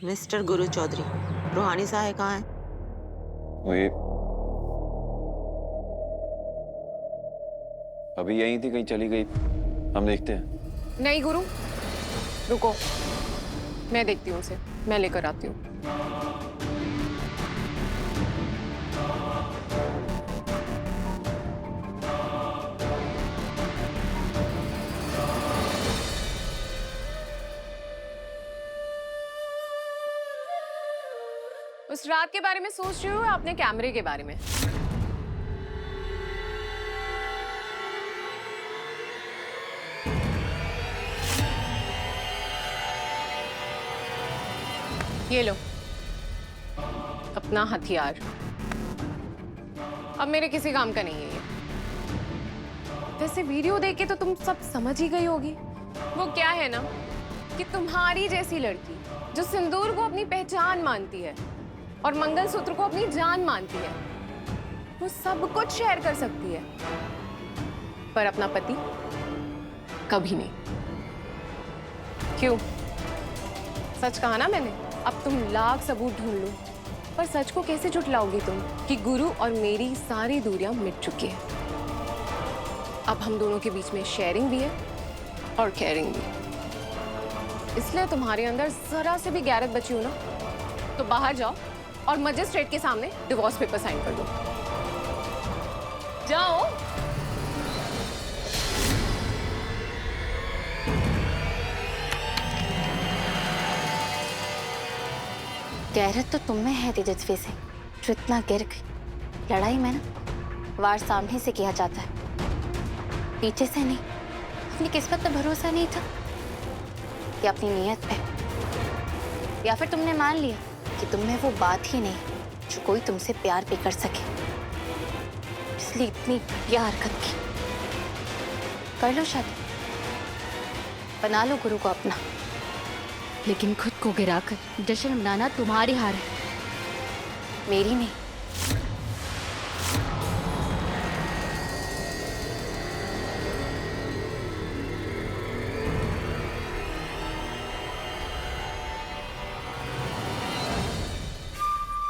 Mister गुरु चौधरी, रूहानी साहब कहाँ है? वही अभी यहीं थी, कहीं चली गई। हम देखते हैं। नहीं गुरु, रुको, मैं देखती हूँ उसे, मैं लेकर आती हूँ। उस रात के बारे में सोच रही हूँ या अपने कैमरे के बारे में? ये लो अपना हथियार। अब मेरे किसी काम का नहीं है ये। वैसे वीडियो देख के तो तुम सब समझ ही गई होगी। वो क्या है ना कि तुम्हारी जैसी लड़की जो सिंदूर को अपनी पहचान मानती है और मंगलसूत्र को अपनी जान मानती है, वो सब कुछ शेयर कर सकती है, पर अपना पति कभी नहीं। क्यों? सच कहा ना मैंने। अब तुम लाख सबूत ढूंढ लो, पर सच को कैसे झुठलाओगी तुम कि गुरु और मेरी सारी दूरियां मिट चुकी है। अब हम दोनों के बीच में शेयरिंग भी है और केयरिंग भी। इसलिए तुम्हारे अंदर जरा से भी गैरत बची हो ना, तो बाहर जाओ और मजिस्ट्रेट के सामने डिवोर्स पेपर साइन कर दो। जाओ। गैरत तो तुम में है तेजस्वी से, जो इतना गिर गई। लड़ाई में ना वार सामने से किया जाता है, पीछे से नहीं। अपनी किस्मत पे भरोसा नहीं था या अपनी नीयत पे, या फिर तुमने मान लिया कि तुम में वो बात ही नहीं जो कोई तुमसे प्यार भी कर सके, इसलिए इतनी घटिया हरकत की। कर लो शादी, बना लो गुरु को अपना, लेकिन खुद को गिराकर जश्न मनाना तुम्हारी हार है, मेरी नहीं।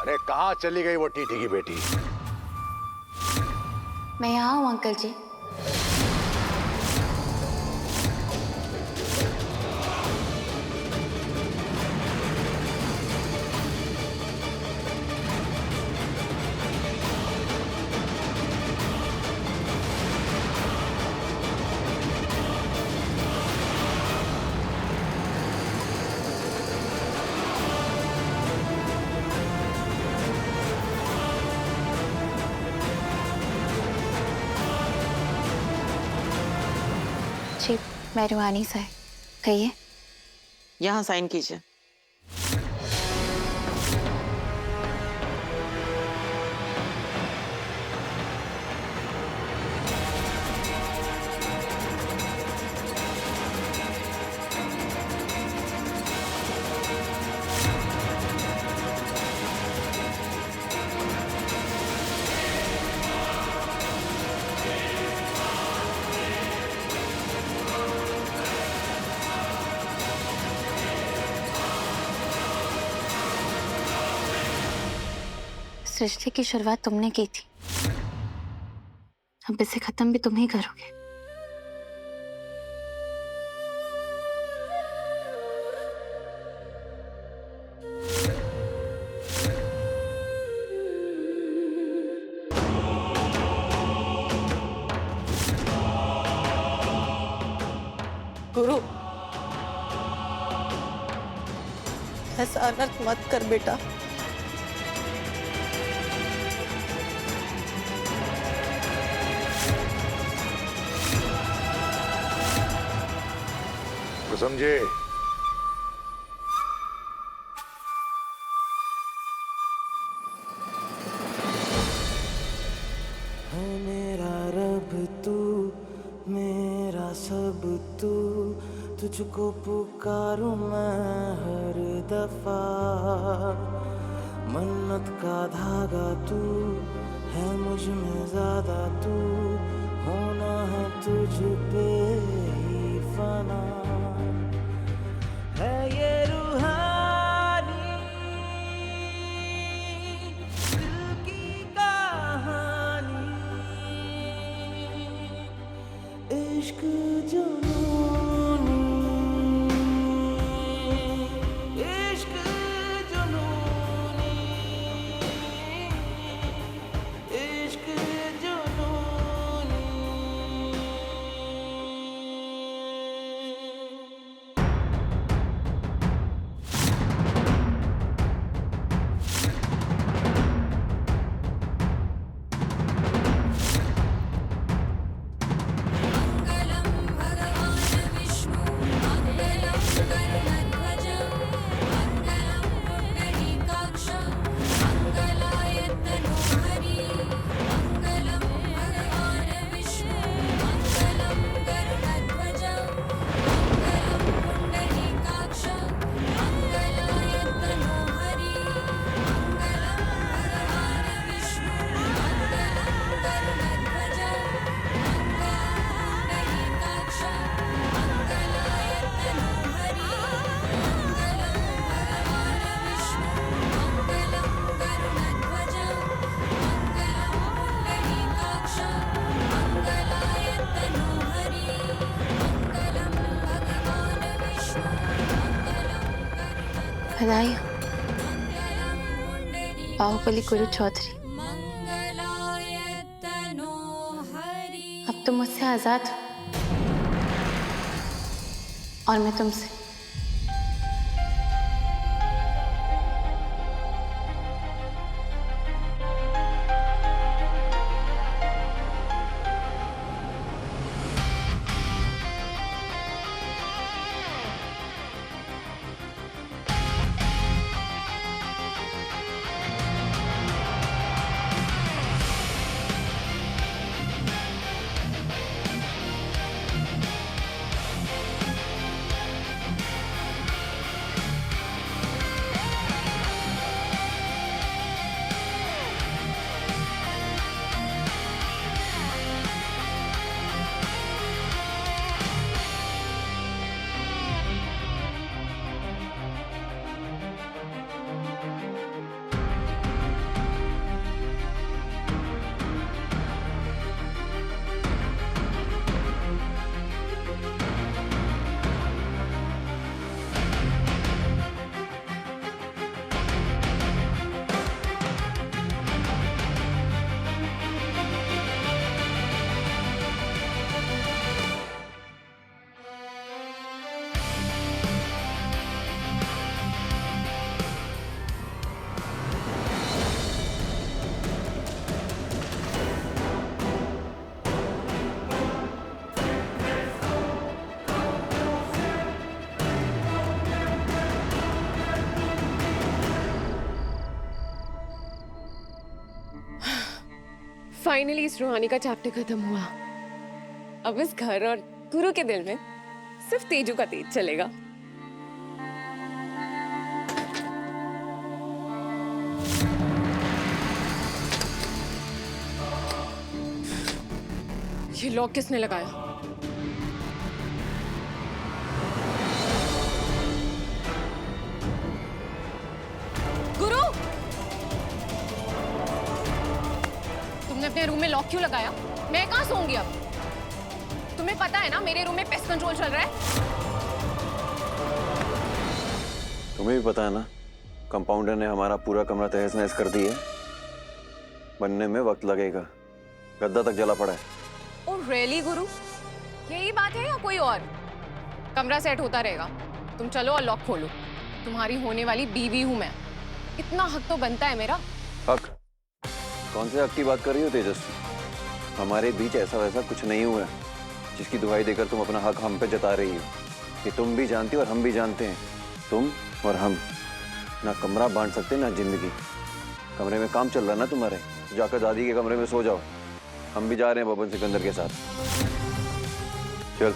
अरे कहाँ चली गई वो टीटी की बेटी? मैं यहाँ हूँ अंकल जी। जी, मैं रूहानी साहब, कहिए। यहाँ साइन कीजिए। सृष्टि की शुरुआत तुमने की थी, अब इसे खत्म भी तुम ही करोगे। गुरु, ऐसा अनर्थ मत कर बेटा। तो समझे? मेरा रब तू, मेरा सब तू, तुझको पुकारूं मैं हर दफा। मन्नत का धागा तू है, मुझ में ज्यादा तू, होना है तुझ पे ही फना। है ये रूहानी इश्क जुनूनी, इश्क जुनूनी, इश्क जुनूनी। बधाई बाहुबली गुरु चौधरी। अब तुम मुझसे आजाद हो और मैं तुमसे। फाइनली इस रूहानी का चैप्टर खत्म हुआ। अब इस घर और गुरु के दिल में सिर्फ तेजू का तेज चलेगा। ये लॉक किसने लगाया? गुरु, तुमने अपने रूम में लॉक क्यों लगाया? मैं कहाँ सोऊंगी अब? तुम्हें पता है ना मेरे रूम में पेस्ट कंट्रोल चल रहा है। तुम्हें भी पता है ना, कंपाउंडर ने हमारा पूरा कमरा तहस नहस कर दिया। बनने में वक्त लगेगा, गद्दा तक जला पड़ा है। ओह रियली गुरु, यही बात है या कोई और? कमरा सेट होता रहेगा, तुम चलो और लॉक खोलो। तुम्हारी होने वाली बीवी हूं मैं, इतना हक तो बनता है मेरा। हक? कौन से हक की बात कर रही हो तेजस्वी? हमारे बीच ऐसा वैसा कुछ नहीं हुआ जिसकी दुहाई देकर तुम अपना हक हम पे जता रही हो। ये तुम भी जानती हो और हम भी जानते हैं, तुम और हम ना कमरा बांट सकते ना जिंदगी। कमरे में काम चल रहा है ना तुम्हारे, जाकर दादी के कमरे में सो जाओ। हम भी जा रहे हैं बबन सिकंदर के साथ। चल।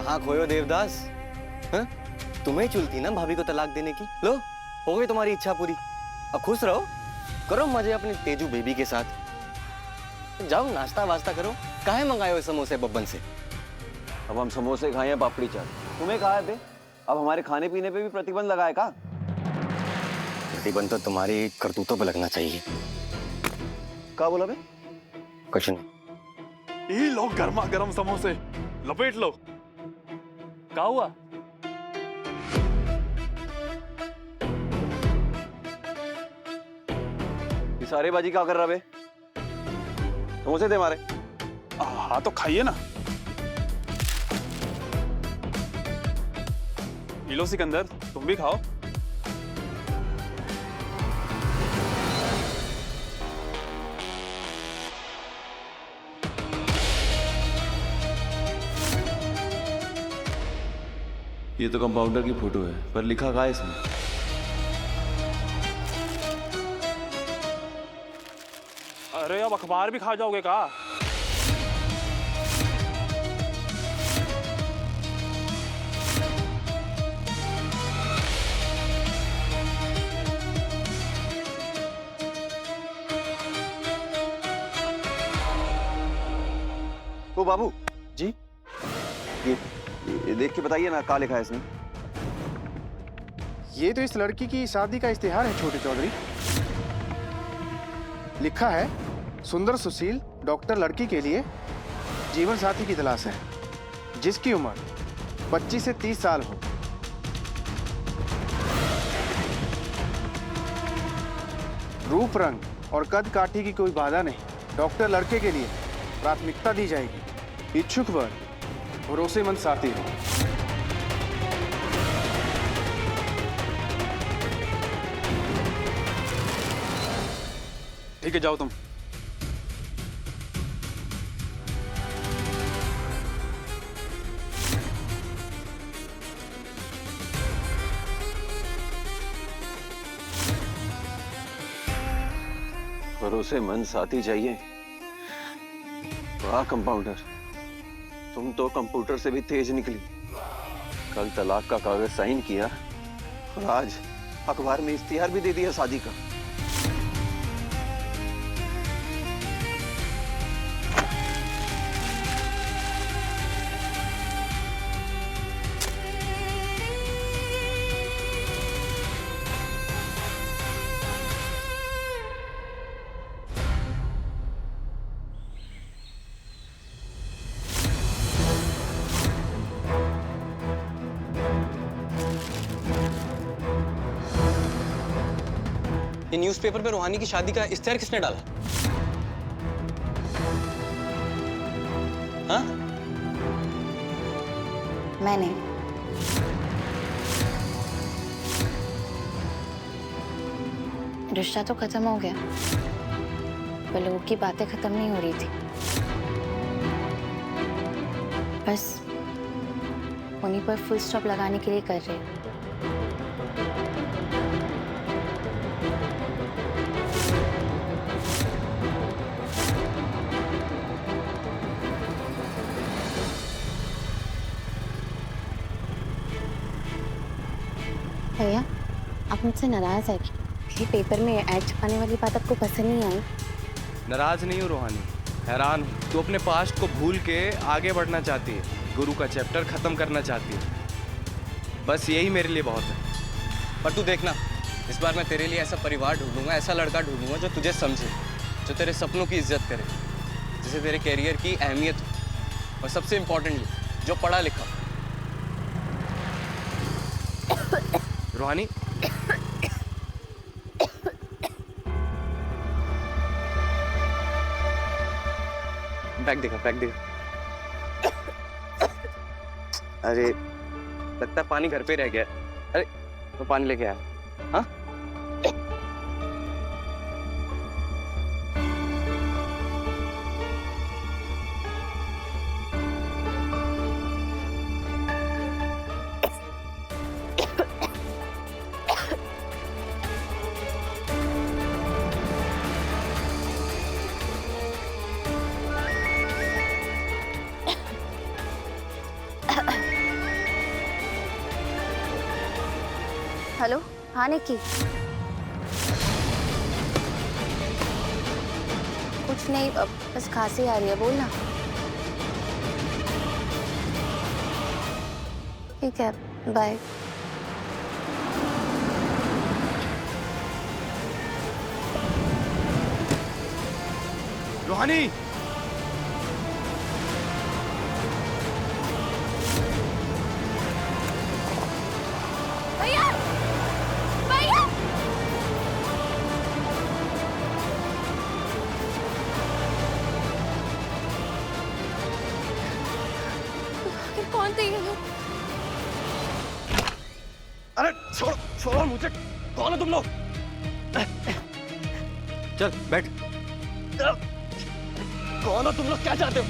कहाँ खोयो देवदास? हाँ? तुम्हें चुलती ना भाभी को तलाक देने की। लो, हो गई तुम्हारी इच्छा पूरी। अब खुश रहो, करो मजे अपनी तेजू बेबी के साथ। जाओ नाश्ता वास्ता करो। काहे मंगाए हो समोसे बब्बन से? अब हम समोसे खाए हैं पापड़ी चाट, तुम्हें कहा है बे? अब हमारे खाने पीने पे भी प्रतिबंध लगाए का? प्रतिबंध तो तुम्हारी करतूतों पे लगना चाहिए। क्या बोला बे? कुछ नहीं। ये लो गर्मा गर्म समोसे, लपेट लो। क्या हुआ? ये सारे बाजी क्या कर रहा बे? समोसे दे मारे। हाँ तो खाइए ना। ये लो सिकंदर, तुम भी खाओ। ये तो कंपाउंडर की फोटो है, पर लिखा क्या है इसमें? अरे अब अखबार भी खा जाओगे का? ओ बाबू जी? ये देख के बताइए ना, क्या लिखा है इसमें? ये तो इस लड़की की शादी का इश्तिहार है छोटे चौधरी। लिखा है, सुंदर सुशील डॉक्टर लड़की के लिए जीवन साथी की तलाश है, जिसकी उम्र 25 से 30 साल हो। रूप रंग और कद काठी की कोई बाधा नहीं। डॉक्टर लड़के के लिए प्राथमिकता दी जाएगी। इच्छुक वर भरोसेमंद साथी हो। ठीक है, जाओ तुम। भरोसेमंद साथी चाहिए? वाह कंपाउंडर, तुम तो कंप्यूटर से भी तेज निकली। कल तलाक का कागज साइन किया और आज अखबार में इश्तिहार भी दे दिया शादी का। ये न्यूज़पेपर पे रूहानी की शादी का इश्तिहार किसने डाला? हाँ? मैंने। रिश्ता तो खत्म हो गया, पर लोगों की बातें खत्म नहीं हो रही थी। बस उन्हीं पर फुल स्टॉप लगाने के लिए कर रहे हैं। भैया, आप मुझसे नाराज है कि पेपर में ऐड छपाने वाली बात आपको पसंद नहीं आई? नाराज नहीं हूँ रोहानी, हैरान हूँ। तू अपने पास्ट को भूल के आगे बढ़ना चाहती है, गुरु का चैप्टर खत्म करना चाहती है। बस यही मेरे लिए बहुत है। पर तू देखना, इस बार मैं तेरे लिए ऐसा परिवार ढूंढूंगा, ऐसा लड़का ढूंढूंगा जो तुझे समझे, जो तेरे सपनों की इज्जत करे, जिसे तेरे कैरियर की अहमियत हो, और सबसे इम्पोर्टेंटली जो पढ़ा लिखा। रोहानी, बैग देखा, बैग देखा। अरे लगता है पानी घर पे रह गया। अरे तो पानी लेके आया। हाँ? हेलो, हाँ निक्की। कुछ नहीं, बस खांसी आ रही है, बोलना। ठीक है, बाय। रूहानी, भैया, भैया, आखिर कौन थे ये लोग? अरे छोड़ो छोड़ो मुझे, कौन है तुम लोग? चल बैठ। कौन हो तुम लोग, क्या चाहते हो?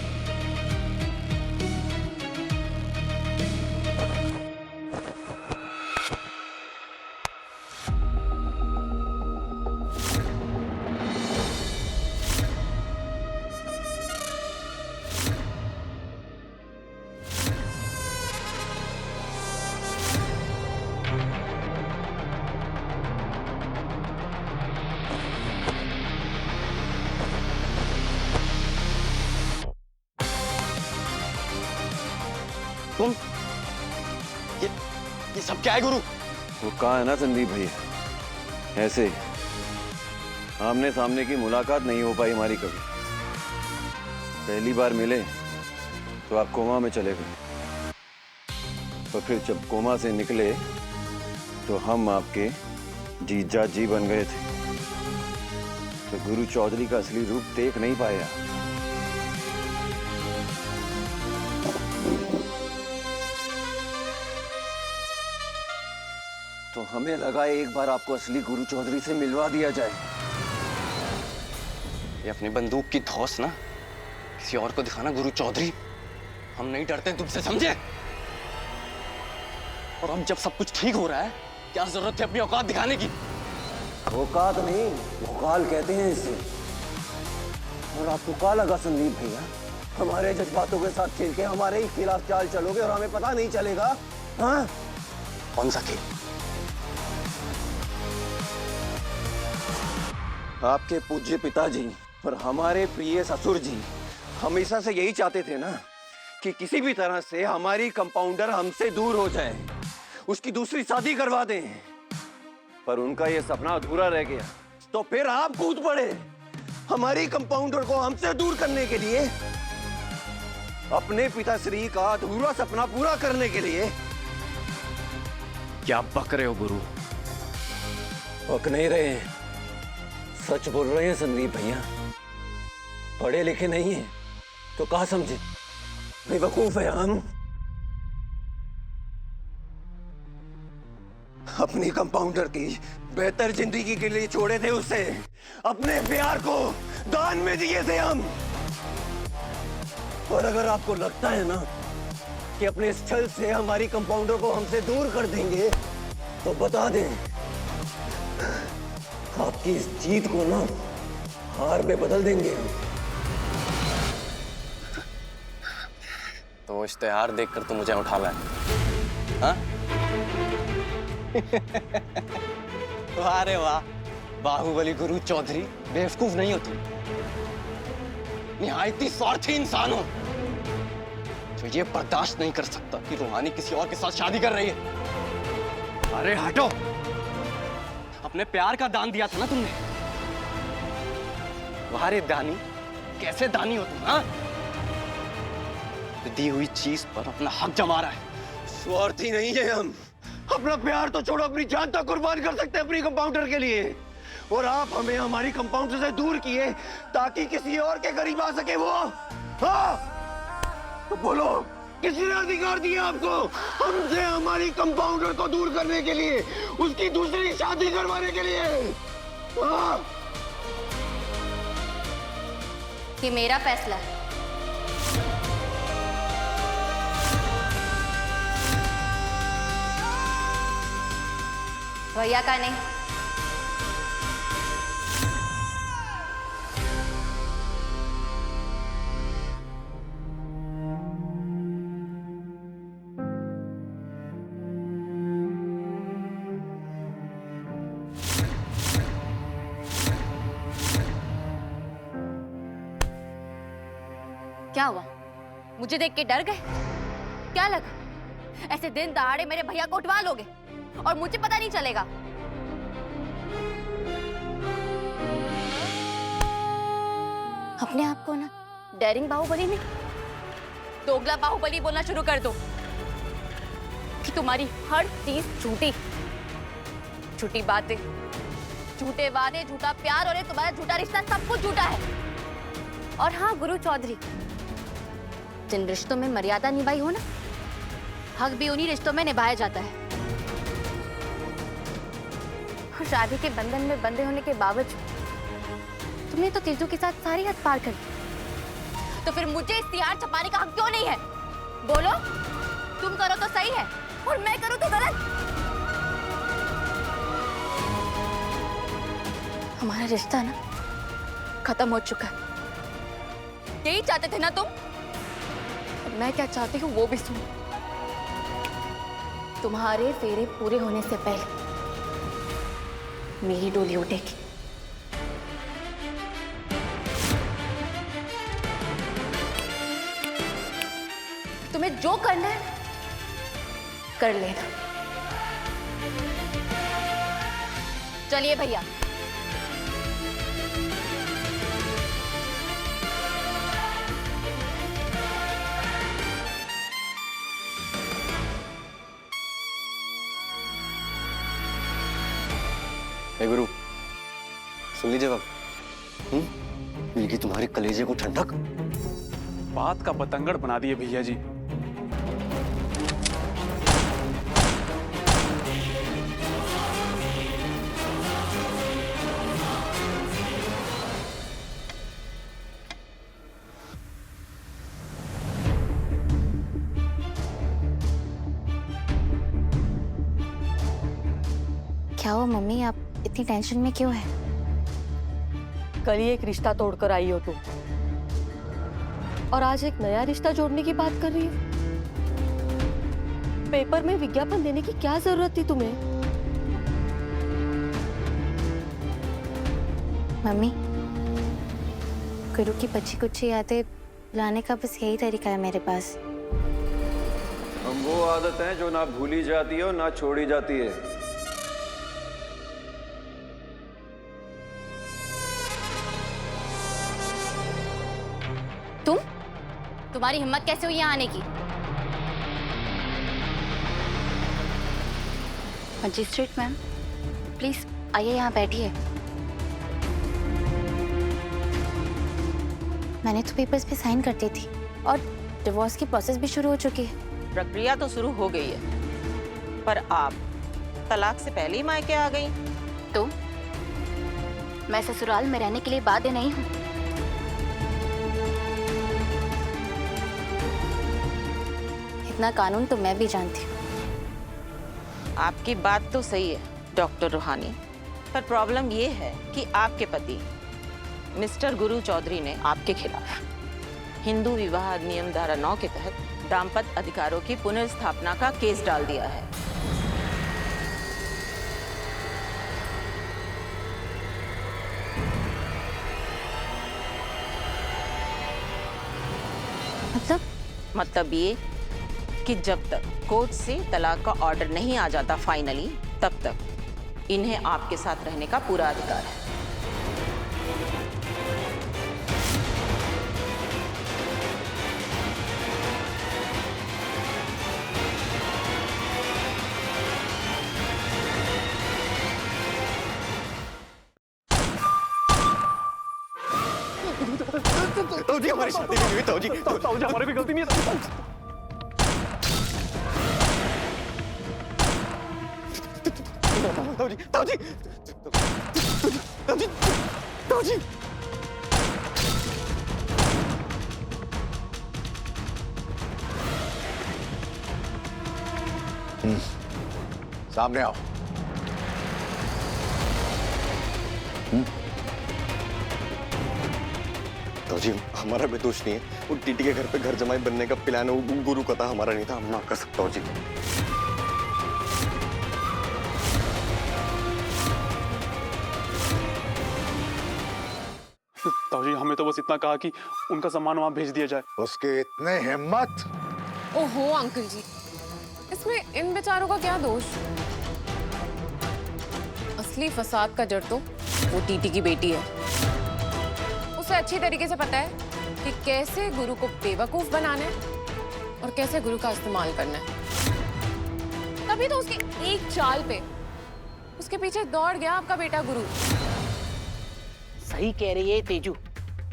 तुम ये सब क्या है गुरु? वो कहा है ना संदीप भैया, ऐसे आमने सामने की मुलाकात नहीं हो पाई हमारी कभी। पहली बार मिले तो आप कोमा में चले गए, तो फिर जब कोमा से निकले तो हम आपके जीजा जी बन गए थे। तो गुरु चौधरी का असली रूप देख नहीं पाया। तो हमें लगा एक बार आपको असली गुरु चौधरी से मिलवा दिया जाए। ये अपनी बंदूक की धौंस ना किसी और को दिखाना गुरु चौधरी। हम नहीं डरते तुमसे, समझे? और अब जब सब कुछ ठीक हो रहा है, क्या जरूरत है अपनी औकात दिखाने की? औकात नहीं, भोकाल कहते हैं इसे। और आपको क्या लगा संदीप भैया, हमारे जज्बातों के साथ खेल के हमारे ही खिलाफ चाल चलोगे और हमें पता नहीं चलेगा? हाँ? कौन सा खेल? आपके पूज्य पिताजी और हमारे प्रिय ससुर जी हमेशा से यही चाहते थे ना कि किसी भी तरह से हमारी कंपाउंडर हमसे दूर हो जाए, उसकी दूसरी शादी करवा दें। पर उनका ये सपना अधूरा रह गया, तो फिर आप कूद पड़े हमारी कंपाउंडर को हमसे दूर करने के लिए, अपने पिताश्री का अधूरा सपना पूरा करने के लिए। क्या बक रहे हो गुरु? बक नहीं रहे हैं, सच बोल रहे हैं संदीप भैया। पढ़े लिखे नहीं है तो कहा समझे, बेवकूफ है हम। अपनी कंपाउंडर की बेहतर जिंदगी के लिए छोड़े थे उसे, अपने प्यार को दान में दिए थे हम। और अगर आपको लगता है ना कि अपने इस छल से हमारी कंपाउंडर को हमसे दूर कर देंगे, तो बता दें आपकी इस जीत को ना हार में बदल देंगे हम। तो इश्तेहार देखकर तो मुझे उठा लाए, हाँ? वाह रे वाह, बाहुबली गुरु चौधरी बेवकूफ नहीं हो तुम, निहायती स्वार्थी इंसान हो जो ये बर्दाश्त नहीं कर सकता कि रूहानी किसी और के साथ शादी कर रही है। अरे हटो, अपने प्यार का दान दिया था ना तुमने। वाह रे दानी, कैसे दानी हो तुम, हाँ? दी हुई चीज पर अपना हक जमा रहा है। स्वार्थी नहीं है हम, अपना प्यार तो छोड़ो, अपनी जान तक कुर्बान कर सकते हैं अपनी कंपाउंडर के लिए। और आप हमें हमारी कंपाउंडर से दूर किए ताकि किसी और के करीब आ सके वो। हाँ? तो बोलो, किसने अधिकार दिया आपको हमसे हमारी कंपाउंडर को दूर करने के लिए, उसकी दूसरी शादी करवाने के लिए? हाँ? ये मेरा फैसला है। भैया का नहीं। क्या हुआ? मुझे देख के डर गए? क्या लगा ऐसे दिन दहाड़े मेरे भैया को उठवा लोगे और मुझे पता नहीं चलेगा? अपने आप को ना डेरिंग बाहुबली नहीं, दोगला बाहुबली बोलना शुरू कर दो कि तुम्हारी हर चीज झूठी, झूठी बातें, झूठे वादे, झूठा प्यार और ये तुम्हारा झूठा रिश्ता, सब कुछ झूठा है। और हाँ गुरु चौधरी, जिन रिश्तों में मर्यादा निभाई हो ना, हक भी उन्हीं रिश्तों में निभाया जाता है। और शादी के बंधन में बंधे होने के बावजूद तुमने तो तेजू के साथ सारी हद पार कर दी। तो फिर मुझे इश्तिहार छपाने का हक क्यों नहीं है? बोलो, तुम करो तो सही है और मैं करूं तो गलत। हमारा रिश्ता ना खत्म हो चुका है। यही चाहते थे ना तुम? मैं क्या चाहती हूँ वो भी सुनो। तुम्हारे फेरे पूरे होने से पहले मेरी डोली उठेगी। तुम्हें जो करना है कर लेना। चलिए भैया। हे गुरु, सुन लीजिए बाब, मिल गई तुम्हारे कलेजे को ठंडक। बात का बतंगड़ बना दिए भैया जी। क्या हुआ मम्मी, आप इतनी टेंशन में क्यों है? कल ही एक रिश्ता तोड़कर आई हो तुम, और आज एक नया रिश्ता जोड़ने की बात कर रही हो। पेपर में विज्ञापन देने की क्या जरूरत थी तुम्हें? मम्मी, गुरु की बच्ची कुछ यादें लाने का बस यही तरीका है मेरे पास। हम वो आदत है जो ना भूली जाती है और ना छोड़ी जाती है। तुम्हारी हिम्मत कैसे हुई यहाँ आने की? मजिस्ट्रेट मैम, प्लीज आइए, यहाँ बैठिए। मैंने तो पेपर्स पे साइन कर दी थी और डिवोर्स की प्रोसेस भी शुरू हो चुकी है। प्रक्रिया तो शुरू हो गई है, पर आप तलाक से पहले ही मायके आ गई। तो मैं ससुराल में रहने के लिए बाध्य नहीं हूँ। इतना कानून तो मैं भी जानती हूँ। आपकी बात तो सही है डॉक्टर रूहानी, पर प्रॉब्लम ये है कि आपके पति मिस्टर गुरु चौधरी ने आपके खिलाफ हिंदू विवाह अधिनियम धारा 9 के तहत दाम्पत्य अधिकारों की पुनर्स्थापना का केस डाल दिया है। मतलब ये कि जब तक कोर्ट से तलाक का ऑर्डर नहीं आ जाता फाइनली, तब तक इन्हें आपके साथ रहने का पूरा अधिकार है। ताऊजी, हमारी शादी नहीं हुई ताऊजी। ताऊजी, हमारी भी गलती नहीं है। ताऊजी, ताऊजी, ताऊजी, ताऊजी। सामने आओ। ताऊजी, हमारा भी दोष नहीं है। वो टीटी के घर पे घर जमाई बनने का प्लान है, वो गुरु का था, हमारा नहीं था। हम ना कर सकता ताऊजी। ताऊजी हमें तो बस इतना कहा कि उनका सामान वहां भेज दिया जाए। उसके इतने हिम्मत। ओहो अंकल जी, इसमें इन बेचारों का क्या दोष? असली फसाद का जड़ तो वो टीटी की बेटी है। उसे अच्छी तरीके से पता है कि कैसे गुरु को बेवकूफ बनाना है और कैसे गुरु का इस्तेमाल करना है। तभी तो उसकी एक चाल पे उसके पीछे दौड़ गया आपका बेटा गुरु। सही कह रही है तेजू,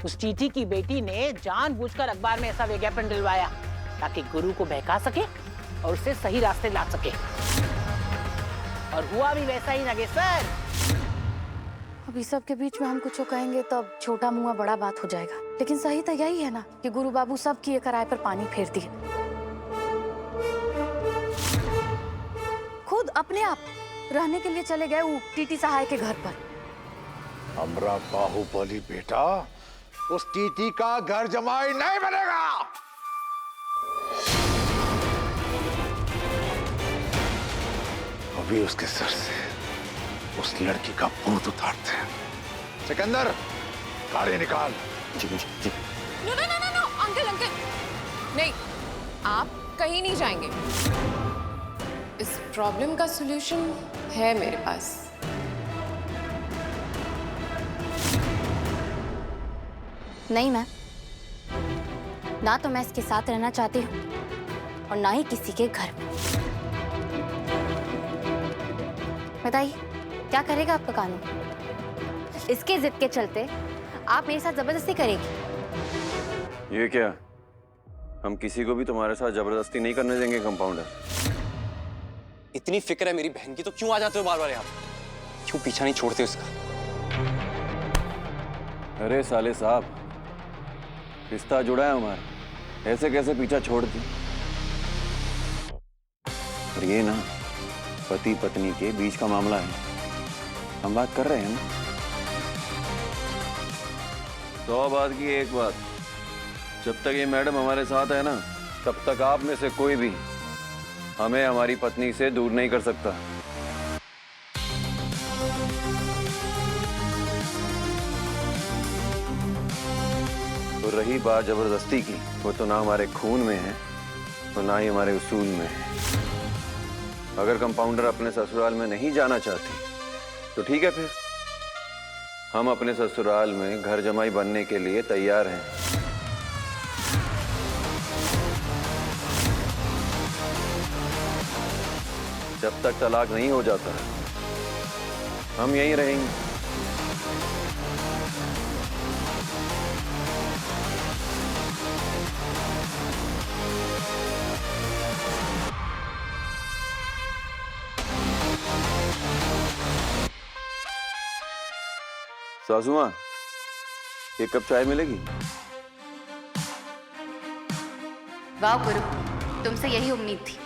उस टीटी की बेटी ने जानबूझकर अखबार में ऐसा विज्ञापन दिलवाया ताकि गुरु को बहका सके और उसे सही रास्ते ला सके। और हुआ भी वैसा ही नागेश्वर। अब इस सब के बीच में हम कुछ कहेंगे तब छोटा मुंह बड़ा बात हो जाएगा। लेकिन सही तो यही है ना कि गुरु बाबू सब किए कराए पर पानी फेर दिए। खुद अपने आप रहने के लिए चले गए वो टीटी सहाय के घर पर। हमरा बाहुबली बेटा उस टीटी का घर जमाई नहीं बनेगा। अभी उसके सर से उस लड़की का भूत उतारते हैं। सिकंदर, गाड़ी निकाल। जी जी जी। No no no no uncle uncle, नहीं, आप कहीं नहीं जाएंगे। इस प्रॉब्लम का सॉल्यूशन है मेरे पास। नहीं मैम, ना तो मैं इसके साथ रहना चाहती हूँ और ना ही किसी के घर में। बताइए क्या करेगा आपका कानून? इसके जिद के चलते आप मेरे साथ जबरदस्ती करेगी? ये क्या? हम किसी को भी तुम्हारे साथ जबरदस्ती नहीं करने देंगे कंपाउंडर। इतनी फिक्र है मेरी बहन की तो क्यों आ जाते हो बार बार यहाँ? क्यों पीछा नहीं छोड़ते उसका? अरे साले साहब, रिश्ता जुड़ा है हमारा, ऐसे कैसे पीछा छोड़ दी? और ये ना पति पत्नी के बीच का मामला है, हम बात कर रहे हैं ना। 100 बात की एक बात, जब तक ये मैडम हमारे साथ है ना, तब तक आप में से कोई भी हमें हमारी पत्नी से दूर नहीं कर सकता। तो रही बात जबरदस्ती की, वो तो ना हमारे खून में है और ना ही हमारे उसूल में है। अगर कंपाउंडर अपने ससुराल में नहीं जाना चाहती तो ठीक है, फिर हम अपने ससुराल में घर जमाई बनने के लिए तैयार हैं। जब तक तलाक नहीं हो जाता हम यहीं रहेंगे। सासू माँ, एक कप चाय मिलेगी? वाह गुरु, तुमसे यही उम्मीद थी।